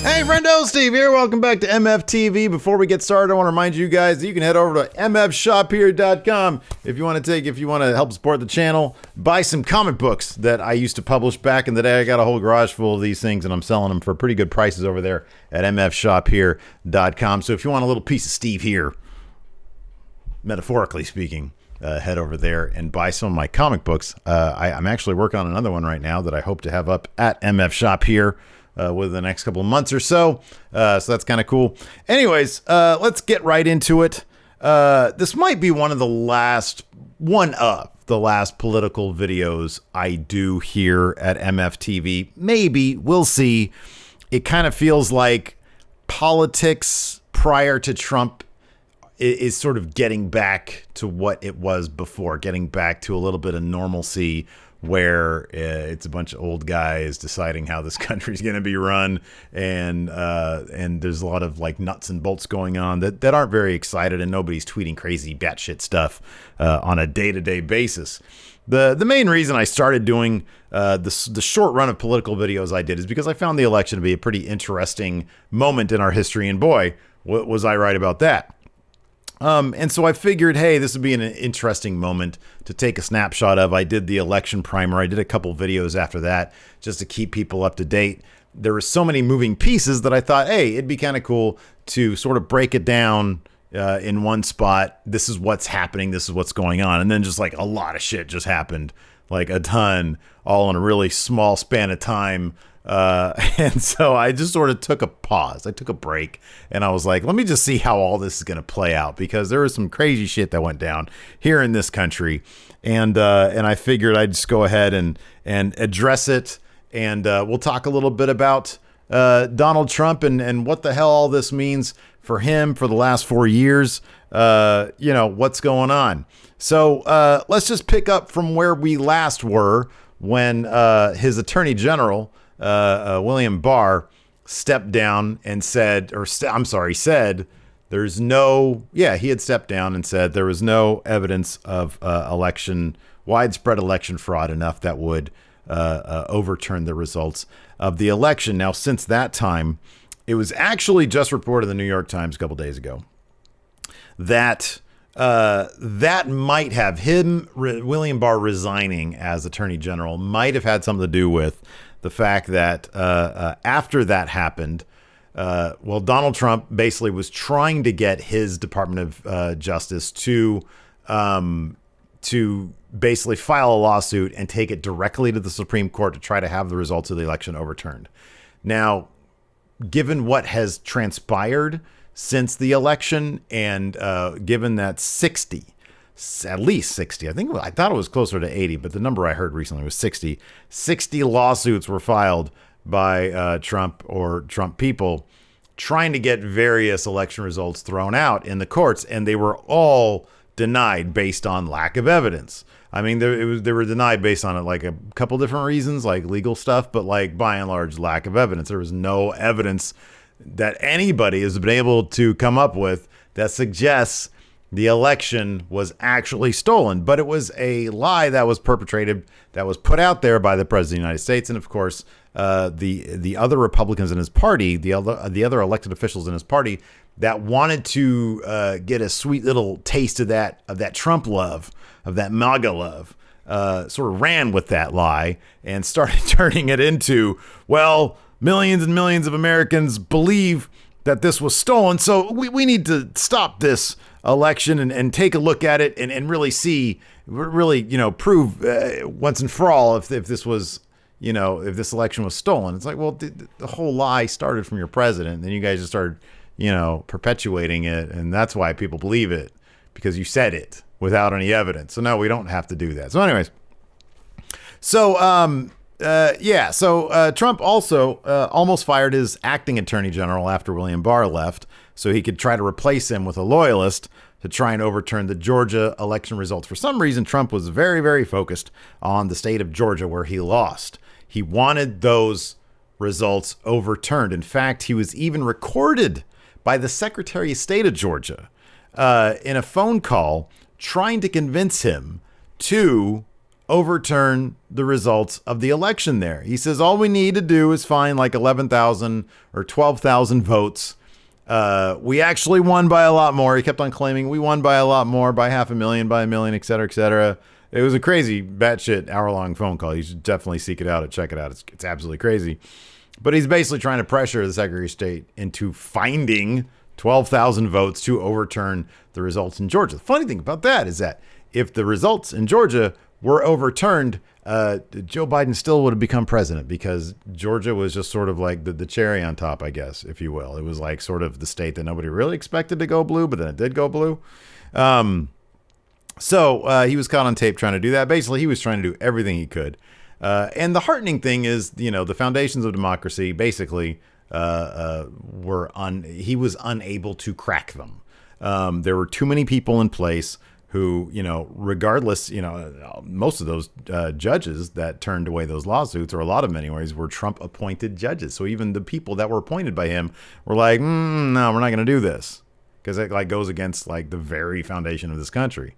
Hey friendo, Steve here. Welcome back to MFTV. Before we get started, I want to remind you guys that you can head over to mfshophere.com if you want to help support the channel. Buy some comic books that I used to publish back in the day. I got a whole garage full of these things and I'm selling them for pretty good prices over there at mfshophere.com. So if you want a little piece of Steve here, metaphorically speaking, head over there and buy some of my comic books. I'm actually working on another one right now that I hope to have up at MF Shop here within the next couple of months or so. So that's kind of cool. Anyways, let's get right into it. This might be one of the last political videos I do here at MFTV. Maybe. We'll see. It kind of feels like politics prior to Trump is sort of getting back to what it was before, getting back to a little bit of normalcy where it's a bunch of old guys deciding how this country's going to be run. And there's a lot of like nuts and bolts going on that aren't very excited, and nobody's tweeting crazy batshit stuff on a day-to-day basis. The main reason I started doing the short run of political videos I did is because I found the election to be a pretty interesting moment in our history. And boy, was I right about that. And so I figured, hey, this would be an interesting moment to take a snapshot of. I did the election primer. I did a couple videos after that just to keep people up to date. There were so many moving pieces that I thought, hey, it'd be kind of cool to sort of break it down in one spot. This is what's happening. This is what's going on. And then just like a lot of shit just happened, like a ton, all in a really small span of time. And so I just sort of took a pause. I took a break and I was like, let me just see how all this is going to play out, because there was some crazy shit that went down here in this country. And I figured I'd just go ahead and address it. And we'll talk a little bit about Donald Trump and what the hell all this means for him for the last 4 years. What's going on. So let's just pick up from where we last were when his attorney general, William Barr, stepped down and said, there's no, he had stepped down and said there was no evidence of widespread election fraud enough that would overturn the results of the election. Now, since that time, it was actually just reported in the New York Times a couple days ago that that might have William Barr resigning as Attorney General might have had something to do with the fact that after that happened, Donald Trump basically was trying to get his Department of Justice to basically file a lawsuit and take it directly to the Supreme Court to try to have the results of the election overturned. Now, given what has transpired since the election, and given that at least 60, I thought it was closer to 80, but the number I heard recently was 60 lawsuits were filed by Trump or Trump people trying to get various election results thrown out in the courts, and they were all denied based on lack of evidence. I mean, they were denied based on like a couple different reasons, like legal stuff, but like by and large, lack of evidence. There was no evidence that anybody has been able to come up with that suggests the election was actually stolen. But it was a lie that was perpetrated, that was put out there by the President of the United States. And of course, the other Republicans in his party, the other elected officials in his party that wanted to get a sweet little taste of that Trump love, of that MAGA love, sort of ran with that lie and started turning it into, well, millions and millions of Americans believe that this was stolen. So we need to stop this election and take a look at it and really see, prove once and for all if this was, if this election was stolen. It's like, well, the whole lie started from your president. And then you guys just started, perpetuating it. And that's why people believe it, because you said it without any evidence. So no, we don't have to do that. So anyways, Trump also almost fired his acting attorney general after William Barr left, so he could try to replace him with a loyalist to try and overturn the Georgia election results. For some reason, Trump was very, very focused on the state of Georgia where he lost. He wanted those results overturned. In fact, he was even recorded by the Secretary of State of Georgia in a phone call trying to convince him to overturn the results of the election there. He says all we need to do is find like 11,000 or 12,000 votes. We actually won by a lot more. He kept on claiming we won by a lot more, by 500,000, by 1 million, et cetera, et cetera. It was a crazy batshit hour-long phone call. You should definitely seek it out and check it out. It's absolutely crazy. But he's basically trying to pressure the Secretary of State into finding 12,000 votes to overturn the results in Georgia. The funny thing about that is that if the results in Georgia were overturned, Joe Biden still would have become president, because Georgia was just sort of like the cherry on top, I guess, if you will. It was like sort of the state that nobody really expected to go blue, but then it did go blue. So he was caught on tape trying to do that. Basically, he was trying to do everything he could. And the heartening thing is, the foundations of democracy basically he was unable to crack them. There were too many people in place who, regardless, most of those judges that turned away those lawsuits, or a lot of them anyways, were Trump appointed judges. So even the people that were appointed by him were like, no, we're not going to do this, because it like goes against like the very foundation of this country.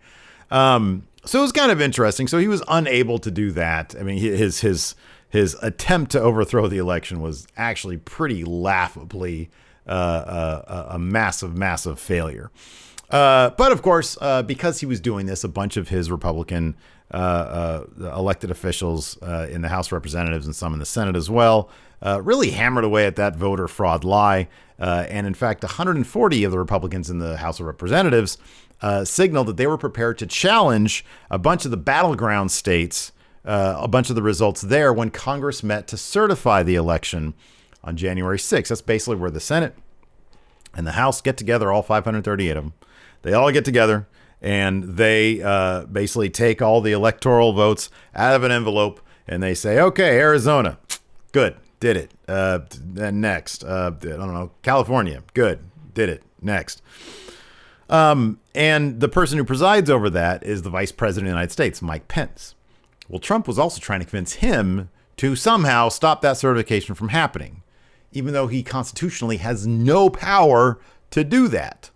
So it was kind of interesting. So he was unable to do that. I mean, his attempt to overthrow the election was actually pretty laughably a massive failure. But of course, because he was doing this, a bunch of his Republican elected officials in the House of Representatives and some in the Senate as well really hammered away at that voter fraud lie. And in fact, 140 of the Republicans in the House of Representatives signaled that they were prepared to challenge a bunch of the battleground states, a bunch of the results there, when Congress met to certify the election on January 6th. That's basically where the Senate and the House get together, all 538 of them. They all get together and they basically take all the electoral votes out of an envelope and they say, okay, Arizona, good, did it. Then next, I don't know, California, good, did it, next. And the person who presides over that is the Vice President of the United States, Mike Pence. Well, Trump was also trying to convince him to somehow stop that certification from happening, even though he constitutionally has no power to do that.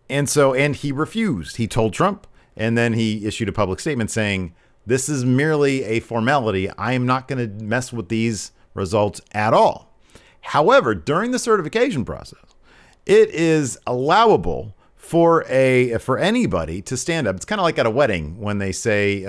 And he refused. He told Trump, and then he issued a public statement saying, this is merely a formality. I am not going to mess with these results at all. However, during the certification process, it is allowable for anybody to stand up. It's kind of like at a wedding when they say,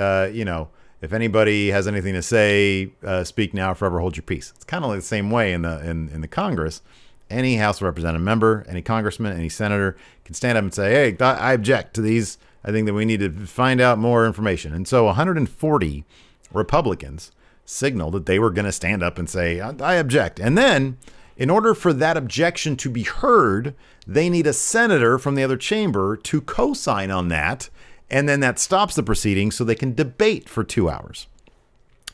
if anybody has anything to say, speak now, forever hold your peace. It's kind of like the same way in the Congress. Any House of Representative member, any congressman, any senator can stand up and say, hey, I object to these. I think that we need to find out more information. And so 140 Republicans signaled that they were going to stand up and say, I object. And then in order for that objection to be heard, they need a senator from the other chamber to co-sign on that. And then that stops the proceedings so they can debate for 2 hours.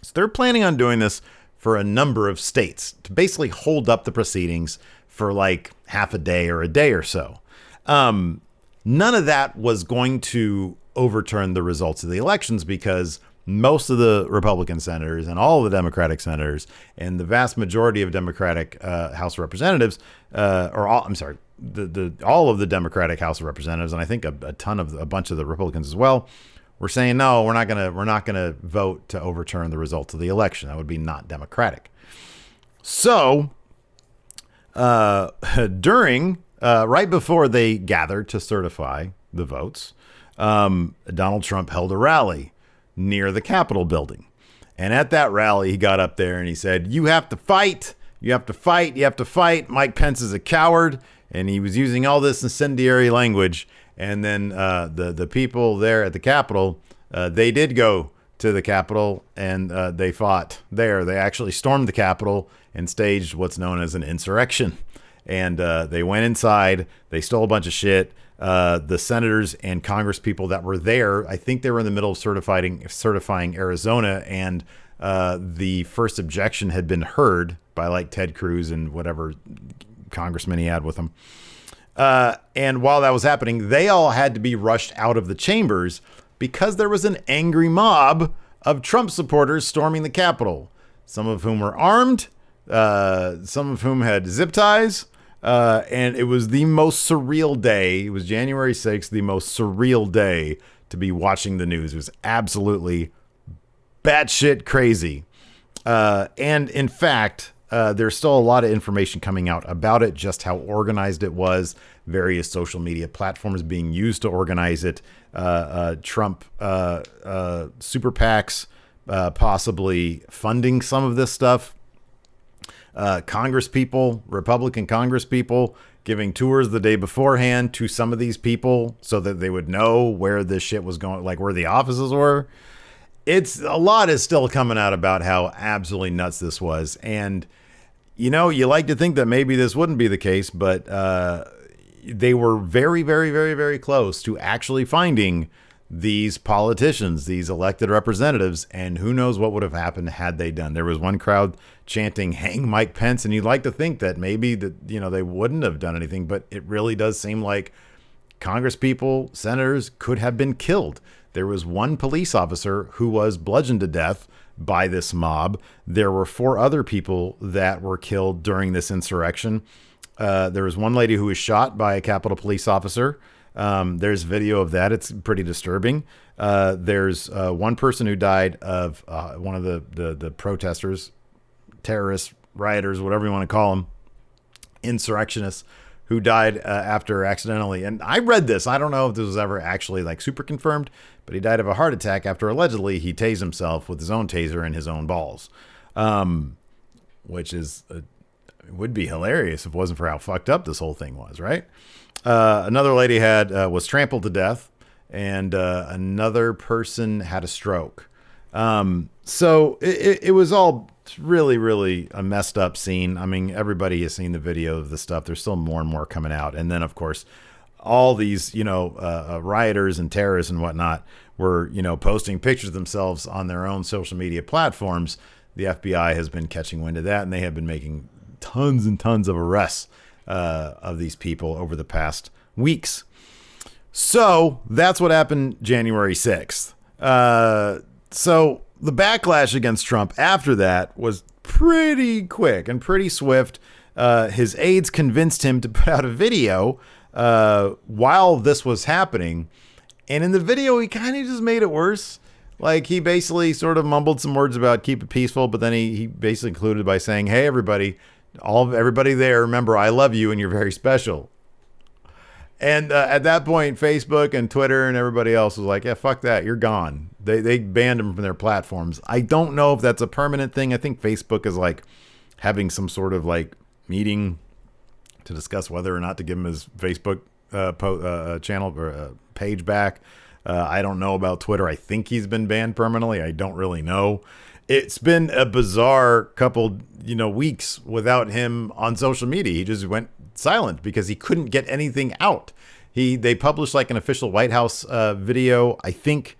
So they're planning on doing this for a number of states to basically hold up the proceedings for like half a day or a day or so. None of that was going to overturn the results of the elections, because most of the Republican senators and all of the Democratic senators and the vast majority of Democratic House of Representatives, all of the Democratic House of Representatives, and I think a bunch of the Republicans as well, were saying, no, we're not gonna vote to overturn the results of the election. That would be not democratic. So right before they gathered to certify the votes, Donald Trump held a rally near the Capitol building. And at that rally, he got up there and he said, you have to fight. You have to fight. You have to fight. Mike Pence is a coward. And he was using all this incendiary language. And then the people there at the Capitol, they did go to the Capitol and they fought there. They actually stormed the Capitol and staged what's known as an insurrection. And they went inside. They stole a bunch of shit. The senators and Congress people that were there, I think they were in the middle of certifying Arizona, and the first objection had been heard by like Ted Cruz and whatever congressman he had with him. And while that was happening, they all had to be rushed out of the chambers because there was an angry mob of Trump supporters storming the Capitol, some of whom were armed, some of whom had zip ties. And it was the most surreal day. It was January 6th, the most surreal day to be watching the news. It was absolutely batshit crazy. And in fact, there's still a lot of information coming out about it, just how organized it was, various social media platforms being used to organize it, Trump super PACs possibly funding some of this stuff, Congress people, Republican Congress people giving tours the day beforehand to some of these people so that they would know where this shit was going, like where the offices were. It's a lot is still coming out about how absolutely nuts this was. And, you know, you like to think that maybe this wouldn't be the case, but they were very, very, very, very close to actually finding these politicians, these elected representatives, and who knows what would have happened had they done. There was one crowd chanting, "Hang Mike Pence," and you'd like to think that maybe that, you know, they wouldn't have done anything, but it really does seem like Congress people, senators could have been killed. There was one police officer who was bludgeoned to death by this mob. There were 4 other people that were killed during this insurrection. There was one lady who was shot by a Capitol police officer. There's video of that. It's pretty disturbing. There's one person who died of one of the protesters, terrorists, rioters, whatever you want to call them, insurrectionists, who died after accidentally. And I read this. I don't know if this was ever actually like super confirmed, but he died of a heart attack after allegedly he tased himself with his own taser in his own balls, which is would be hilarious if it wasn't for how fucked up this whole thing was, right? Another lady was trampled to death, and another person had a stroke. So it was all really, really a messed up scene. I mean, everybody has seen the video of the stuff. There's still more and more coming out. And then, of course, all these, rioters and terrorists and whatnot were, posting pictures of themselves on their own social media platforms. The FBI has been catching wind of that, and they have been making tons and tons of arrests of these people over the past weeks. So that's what happened January 6th. So the backlash against Trump after that was pretty quick and pretty swift. His aides convinced him to put out a video while this was happening. And in the video, he kind of just made it worse. Like, he basically sort of mumbled some words about keep it peaceful, but then he basically concluded by saying, "Hey, everybody, everybody there, remember, I love you and you're very special." And at that point, Facebook and Twitter and everybody else was like, "Yeah, fuck that. You're gone." They banned him from their platforms. I don't know if that's a permanent thing. I think Facebook is like having some sort of like meeting to discuss whether or not to give him his Facebook channel or page back. I don't know about Twitter. I think he's been banned permanently. I don't really know. It's been a bizarre couple, weeks without him on social media. He just went silent because he couldn't get anything out. They published like an official White House video, I think,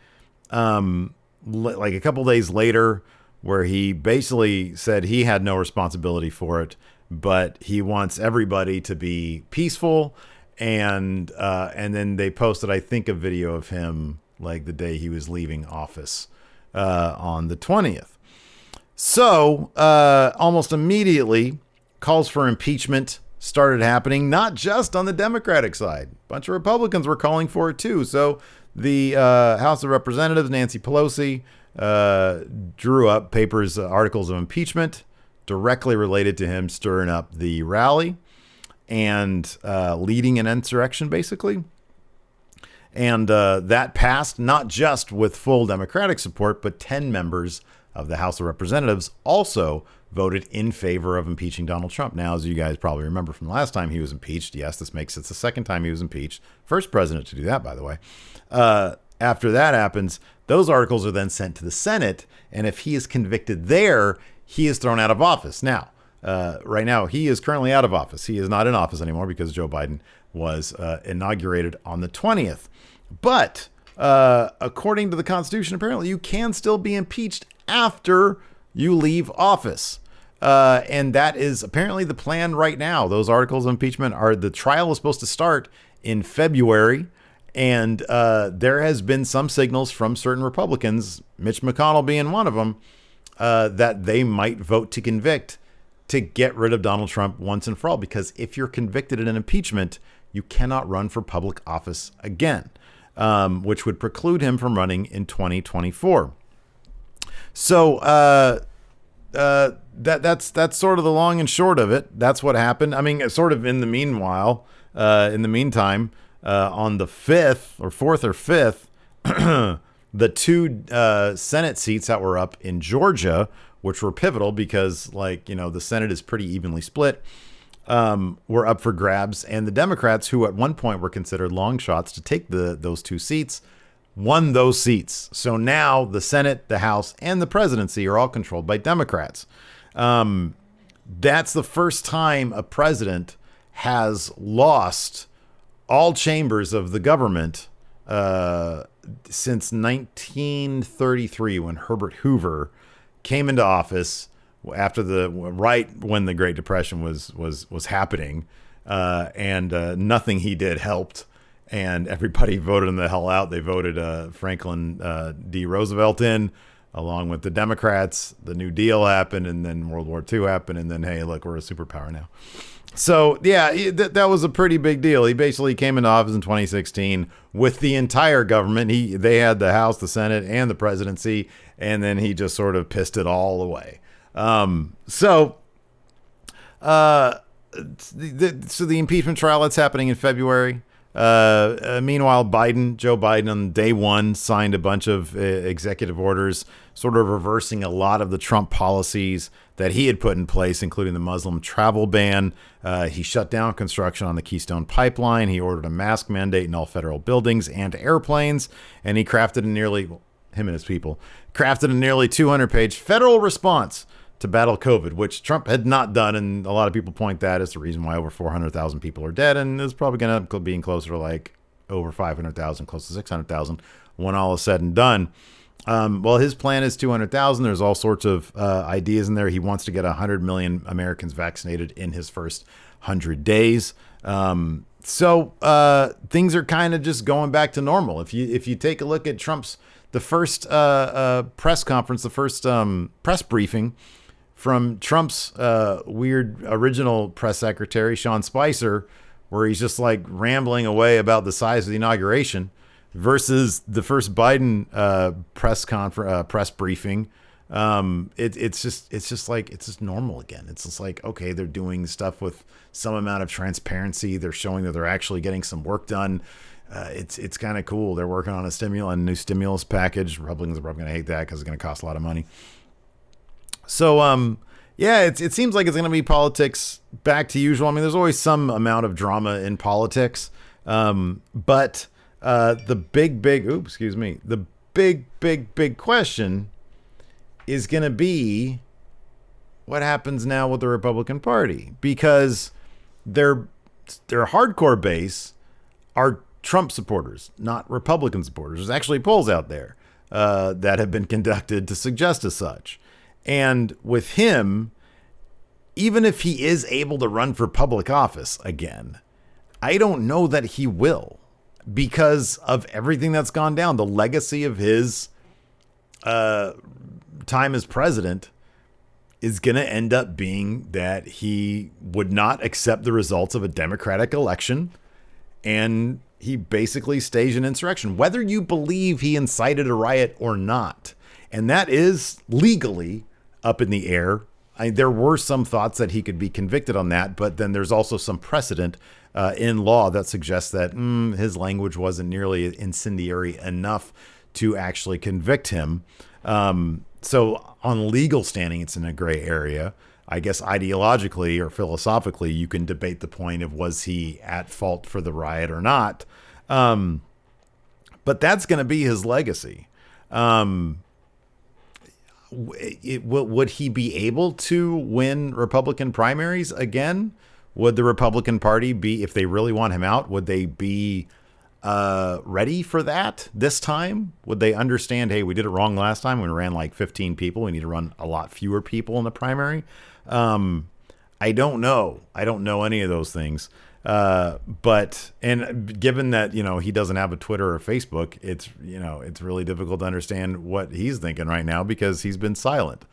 like a couple days later, where he basically said he had no responsibility for it, but he wants everybody to be peaceful. And then they posted, I think, a video of him like the day he was leaving office on the 20th. So almost immediately, calls for impeachment started happening, not just on the Democratic side. A bunch of Republicans were calling for it, too. So the House of Representatives, Nancy Pelosi, drew up articles of impeachment directly related to him stirring up the rally and leading an insurrection, basically. And that passed not just with full Democratic support, but 10 members of the House of Representatives also voted in favor of impeaching Donald Trump. Now, as you guys probably remember from the last time he was impeached, yes, this makes it the second time he was impeached. First president to do that, by the way. After that happens, those articles are then sent to the Senate, and if he is convicted there, he is thrown out of office. Now, right now, he is currently out of office. He is not in office anymore because Joe Biden was inaugurated on the 20th. But according to the Constitution, apparently you can still be impeached after you leave office. And that is apparently the plan right now. Those articles of impeachment the trial is supposed to start in February. And there has been some signals from certain Republicans, Mitch McConnell being one of them, that they might vote to convict to get rid of Donald Trump once and for all. Because if you're convicted in an impeachment, you cannot run for public office again, which would preclude him from running in 2024. So that's sort of the long and short of it. That's what happened. I mean, sort of in the meanwhile, in the meantime, on the 5th or 4th or 5th, the two Senate seats that were up in Georgia, which were pivotal because, like, you know, the Senate is pretty evenly split, were up for grabs. And the Democrats, who at one point were considered long shots to take those two seats, won those seats. So now the Senate, the House, and the presidency are all controlled by Democrats. That's the first time a president has lost all chambers of the government since 1933, when Herbert Hoover came into office after right when the Great Depression was happening, and nothing he did helped. And everybody voted him the hell out. They voted Franklin D. Roosevelt in, along with the Democrats. The New Deal happened, and then World War II happened, and then, hey, look, we're a superpower now. So, yeah, that was a pretty big deal. He basically came into office in 2016 with the entire government. They had the House, the Senate, and the presidency, and then he just sort of pissed it all away. So the impeachment trial that's happening in February. Meanwhile, Joe Biden on day one signed a bunch of executive orders, sort of reversing a lot of the Trump policies that he had put in place, including the Muslim travel ban. He shut down construction on the Keystone Pipeline. He ordered a mask mandate in all federal buildings and airplanes. And he crafted him and his people, crafted a nearly 200-page federal response to battle COVID, which Trump had not done. And a lot of people point that as the reason why over 400,000 people are dead. And it's probably going to be closer to like over 500,000, close to 600,000 when all is said and done. Well, his plan is 200,000. There's all sorts of ideas in there. He wants to get 100 million Americans vaccinated in his first 100 days. So things are kind of just going back to normal. If you take a look at the first press conference, the first press briefing from Trump's weird original press secretary, Sean Spicer, where he's just like rambling away about the size of the inauguration, versus the first Biden press briefing. It's just normal again. It's just like, okay, they're doing stuff with some amount of transparency. They're showing that they're actually getting some work done. It's kind of cool. They're working on a new stimulus package. Republicans are probably going to hate that because it's going to cost a lot of money. So, yeah, it seems like it's going to be politics back to usual. I mean, there's always some amount of drama in politics. But the big question is going to be what happens now with the Republican Party, because their hardcore base are Trump supporters, not Republican supporters. There's actually polls out there that have been conducted to suggest as such. And with him, even if he is able to run for public office again, I don't know that he will, because of everything that's gone down. The legacy of his time as president is going to end up being that he would not accept the results of a Democratic election, and he basically staged an insurrection, whether you believe he incited a riot or not. And that is legally up in the air. There were some thoughts that he could be convicted on that, but then there's also some precedent in law that suggests that his language wasn't nearly incendiary enough to actually convict him. So on legal standing, it's in a gray area. I guess ideologically or philosophically, you can debate the point of, was he at fault for the riot or not? But that's going to be his legacy. Would he be able to win Republican primaries again? Would the Republican Party be, if they really want him out, would they be ready for that this time? Would they understand, hey, we did it wrong last time. We ran like 15 people. We need to run a lot fewer people in the primary. I don't know. I don't know any of those things. But given that, he doesn't have a Twitter or Facebook, it's really difficult to understand what he's thinking right now because he's been silent.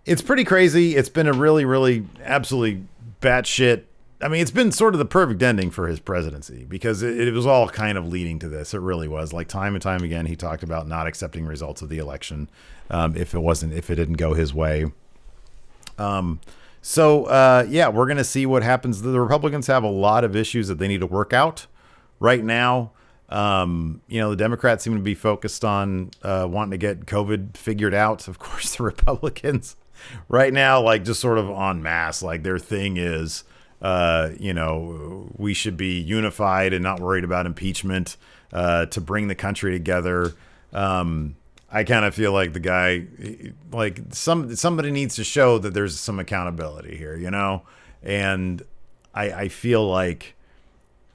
It's pretty crazy. It's been a really, really absolutely batshit I mean, it's been sort of the perfect ending for his presidency because it was all kind of leading to this. It really was. Like time and time again, he talked about not accepting results of the election if it didn't go his way. Yeah, we're going to see what happens. The Republicans have a lot of issues that they need to work out right now. The Democrats seem to be focused on wanting to get COVID figured out. Of course, the Republicans right now, like just sort of en masse, like their thing is, we should be unified and not worried about impeachment to bring the country together. I kind of feel like the guy, like somebody needs to show that there's some accountability here, and I feel like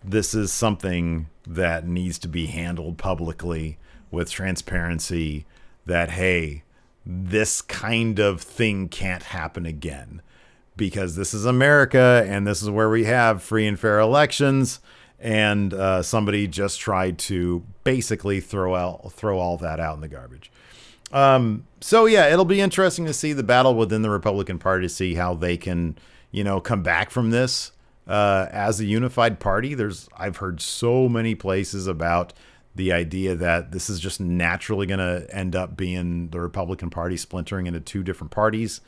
this is something that needs to be handled publicly with transparency that, hey, this kind of thing can't happen again because this is America and this is where we have free and fair elections. And somebody just tried to basically throw all that out in the garbage. It'll be interesting to see the battle within the Republican Party to see how they can, come back from this as a unified party. I've heard so many places about the idea that this is just naturally going to end up being the Republican Party splintering into two different parties.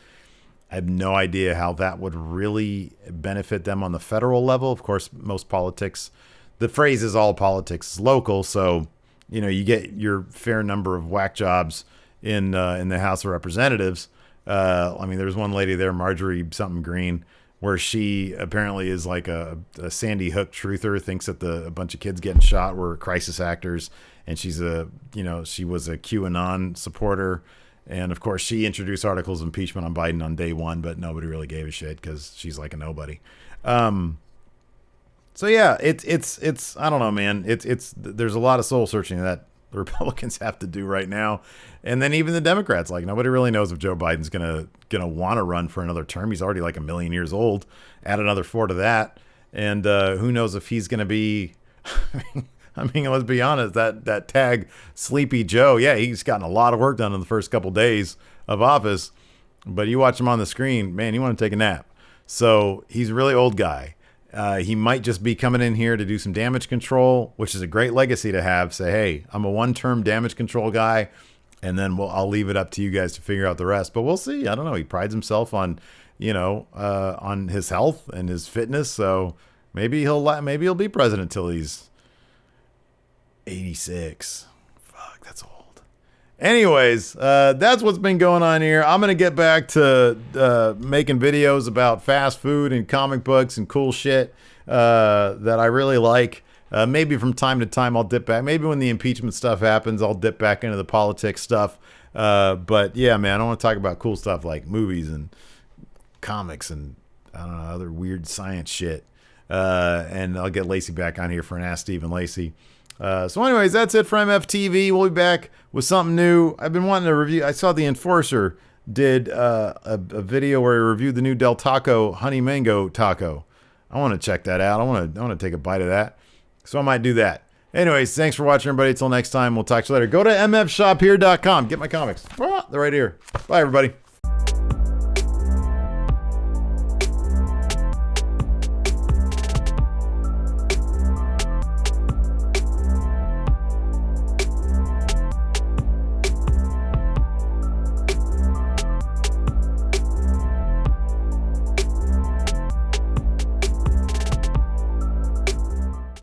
I have no idea how that would really benefit them on the federal level. Of course, most politics, the phrase is all politics is local. So, you get your fair number of whack jobs in the House of Representatives. There's one lady there, Marjorie something Green, where she apparently is like a Sandy Hook truther, thinks that a bunch of kids getting shot were crisis actors. And she was a QAnon supporter. And of course, she introduced articles of impeachment on Biden on day one, but nobody really gave a shit because she's like a nobody. It's I don't know, man. There's a lot of soul searching that the Republicans have to do right now, and then even the Democrats. Like nobody really knows if Joe Biden's gonna want to run for another term. He's already like 1 million years old. Add another 4 to that, and who knows if he's gonna be. Let's be honest, that tag Sleepy Joe, yeah, he's gotten a lot of work done in the first couple days of office, but you watch him on the screen, man, you want to take a nap. So he's a really old guy. He might just be coming in here to do some damage control, which is a great legacy to have. Say, hey, I'm a one-term damage control guy, and then I'll leave it up to you guys to figure out the rest. But we'll see. I don't know. He prides himself on, on his health and his fitness. So maybe he'll be president till he's 86. Fuck, that's old. Anyways, that's what's been going on here. I'm gonna get back to making videos about fast food and comic books and cool shit that I really like. Maybe from time to time I'll dip back. Maybe when the impeachment stuff happens, I'll dip back into the politics stuff. But yeah, man, I want to talk about cool stuff like movies and comics and I don't know, other weird science shit. And I'll get Lacey back on here for an Ask Steve and Lacey. So anyways, that's it for MFTV. We'll be back with something new. I've been wanting to review. I saw the Enforcer did a video where he reviewed the new Del Taco Honey Mango Taco. I want to check that out. I want to take a bite of that. So I might do that. Anyways, thanks for watching, everybody. Until next time, we'll talk to you later. Go to mfshophere.com. Get my comics. They're right here. Bye, everybody.